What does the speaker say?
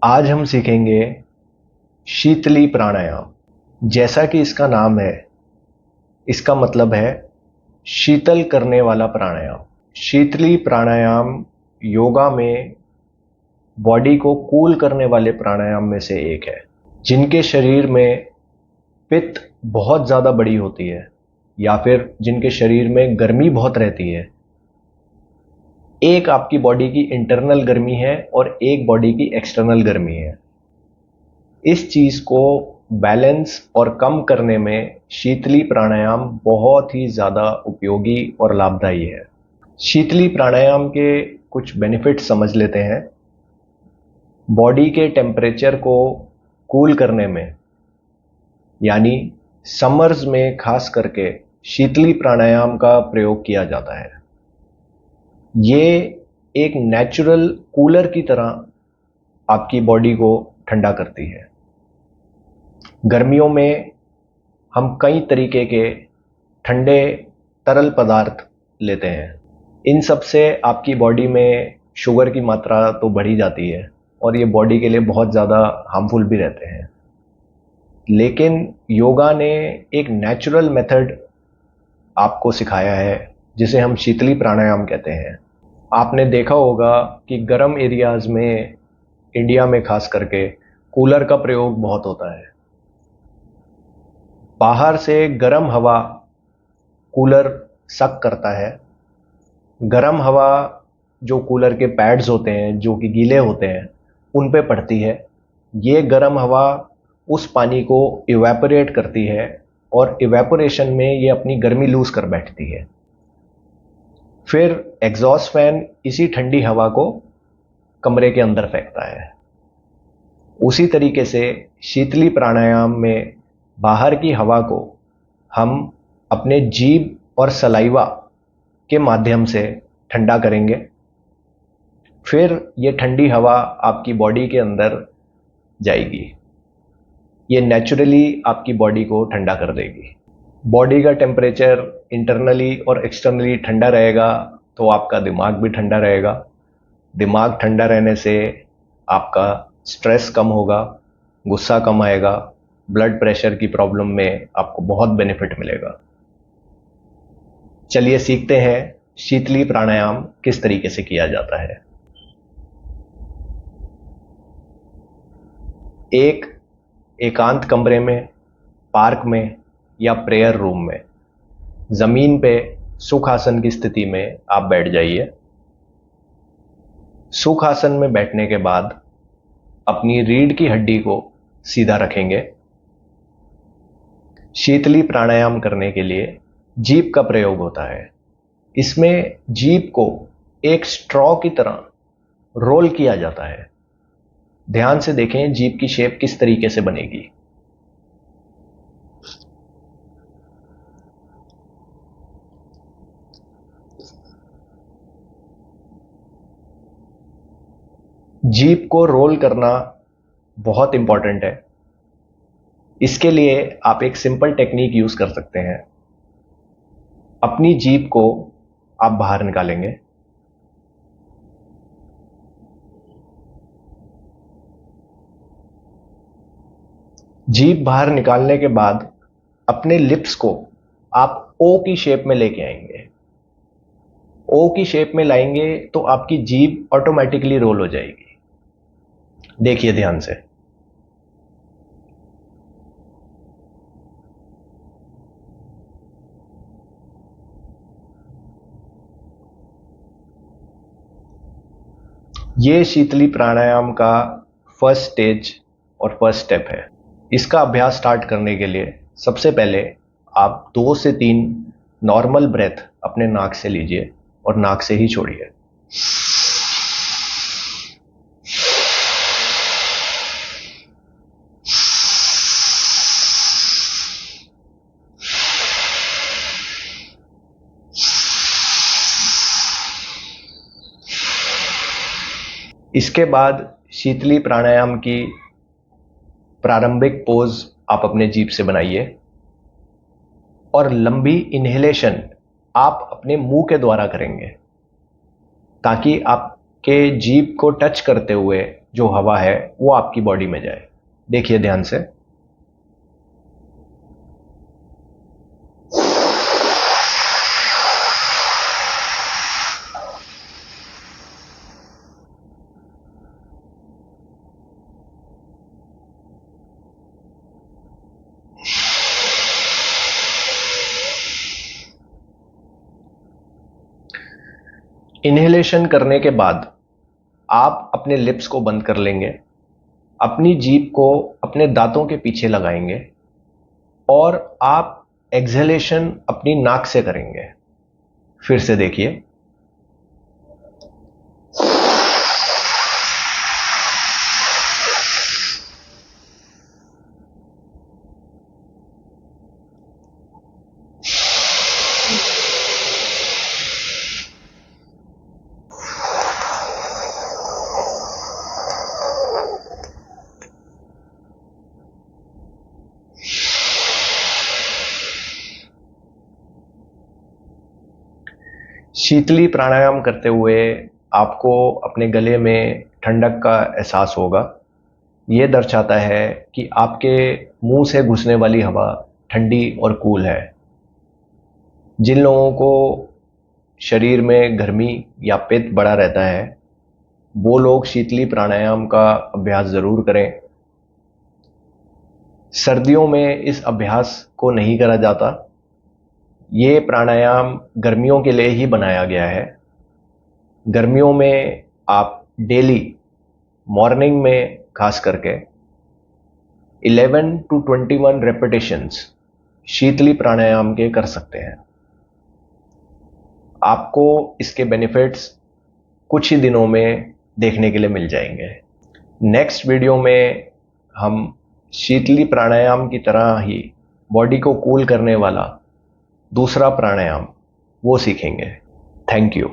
आज हम सीखेंगे शीतली प्राणायाम। जैसा कि इसका नाम है, इसका मतलब है शीतल करने वाला प्राणायाम। शीतली प्राणायाम योगा में बॉडी को कूल करने वाले प्राणायाम में से एक है। जिनके शरीर में पित्त बहुत ज़्यादा बड़ी होती है या फिर जिनके शरीर में गर्मी बहुत रहती है, एक आपकी बॉडी की इंटरनल गर्मी है और एक बॉडी की एक्सटर्नल गर्मी है। इस चीज को बैलेंस और कम करने में शीतली प्राणायाम बहुत ही ज़्यादा उपयोगी और लाभदायी है। शीतली प्राणायाम के कुछ बेनिफिट समझ लेते हैं। बॉडी के टेम्परेचर को कूल करने में, यानी समर्स में खास करके शीतली प्राणायाम का प्रयोग किया जाता है। ये एक नेचुरल कूलर की तरह आपकी बॉडी को ठंडा करती है। गर्मियों में हम कई तरीके के ठंडे तरल पदार्थ लेते हैं। इन सब से आपकी बॉडी में शुगर की मात्रा तो बढ़ी जाती है और ये बॉडी के लिए बहुत ज़्यादा हार्मफुल भी रहते हैं। लेकिन योगा ने एक नेचुरल मेथड आपको सिखाया है जिसे हम शीतली प्राणायाम कहते हैं। आपने देखा होगा कि गर्म एरियाज़ में, इंडिया में खास करके, कूलर का प्रयोग बहुत होता है। बाहर से गर्म हवा कूलर सक करता है। गर्म हवा जो कूलर के पैड्स होते हैं, जो कि गीले होते हैं, उन पे पड़ती है। ये गर्म हवा उस पानी को इवेपोरेट करती है और इवेपोरेशन में ये अपनी गर्मी लूज कर बैठती है। फिर एग्जॉस्ट फैन इसी ठंडी हवा को कमरे के अंदर फेंकता है। उसी तरीके से शीतली प्राणायाम में बाहर की हवा को हम अपने जीभ और सलाइवा के माध्यम से ठंडा करेंगे। फिर ये ठंडी हवा आपकी बॉडी के अंदर जाएगी। ये नेचुरली आपकी बॉडी को ठंडा कर देगी। बॉडी का टेम्परेचर इंटरनली और एक्सटर्नली ठंडा रहेगा तो आपका दिमाग भी ठंडा रहेगा। दिमाग ठंडा रहने से आपका स्ट्रेस कम होगा, गुस्सा कम आएगा, ब्लड प्रेशर की प्रॉब्लम में आपको बहुत बेनिफिट मिलेगा। चलिए सीखते हैं शीतली प्राणायाम किस तरीके से किया जाता है। एक एकांत कमरे में, पार्क में या प्रेयर रूम में जमीन पे सुखासन की स्थिति में आप बैठ जाइए। सुखासन में बैठने के बाद अपनी रीढ़ की हड्डी को सीधा रखेंगे। शीतली प्राणायाम करने के लिए जीभ का प्रयोग होता है। इसमें जीभ को एक स्ट्रॉ की तरह रोल किया जाता है। ध्यान से देखें जीभ की शेप किस तरीके से बनेगी। जीभ को रोल करना बहुत इंपॉर्टेंट है। इसके लिए आप एक सिंपल टेक्निक यूज कर सकते हैं। अपनी जीभ को आप बाहर निकालेंगे। जीभ बाहर निकालने के बाद अपने लिप्स को आप ओ की शेप में लेके आएंगे। ओ की शेप में लाएंगे तो आपकी जीभ ऑटोमेटिकली रोल हो जाएगी। देखिए ध्यान से। ये शीतली प्राणायाम का फर्स्ट स्टेज और फर्स्ट स्टेप है। इसका अभ्यास स्टार्ट करने के लिए सबसे पहले आप 2 से 3 नॉर्मल ब्रेथ अपने नाक से लीजिए और नाक से ही छोड़िए। इसके बाद शीतली प्राणायाम की प्रारंभिक पोज आप अपने जीभ से बनाइए और लंबी इन्हेलेशन आप अपने मुंह के द्वारा करेंगे ताकि आपके जीभ को टच करते हुए जो हवा है वो आपकी बॉडी में जाए। देखिए ध्यान से। इन्हेलेशन करने के बाद आप अपने लिप्स को बंद कर लेंगे, अपनी जीभ को अपने दांतों के पीछे लगाएंगे और आप एक्सहेलेशन अपनी नाक से करेंगे। फिर से देखिए। शीतली प्राणायाम करते हुए आपको अपने गले में ठंडक का एहसास होगा। ये दर्शाता है कि आपके मुंह से घुसने वाली हवा ठंडी और कूल है। जिन लोगों को शरीर में गर्मी या पित्त बढ़ा रहता है वो लोग शीतली प्राणायाम का अभ्यास ज़रूर करें। सर्दियों में इस अभ्यास को नहीं करा जाता। ये प्राणायाम गर्मियों के लिए ही बनाया गया है। गर्मियों में आप डेली मॉर्निंग में खास करके 11 to 21 रेपिटेशंस शीतली प्राणायाम के कर सकते हैं। आपको इसके बेनिफिट्स कुछ ही दिनों में देखने के लिए मिल जाएंगे। नेक्स्ट वीडियो में हम शीतली प्राणायाम की तरह ही बॉडी को कूल करने वाला दूसरा प्राणायाम वो सीखेंगे। Thank you.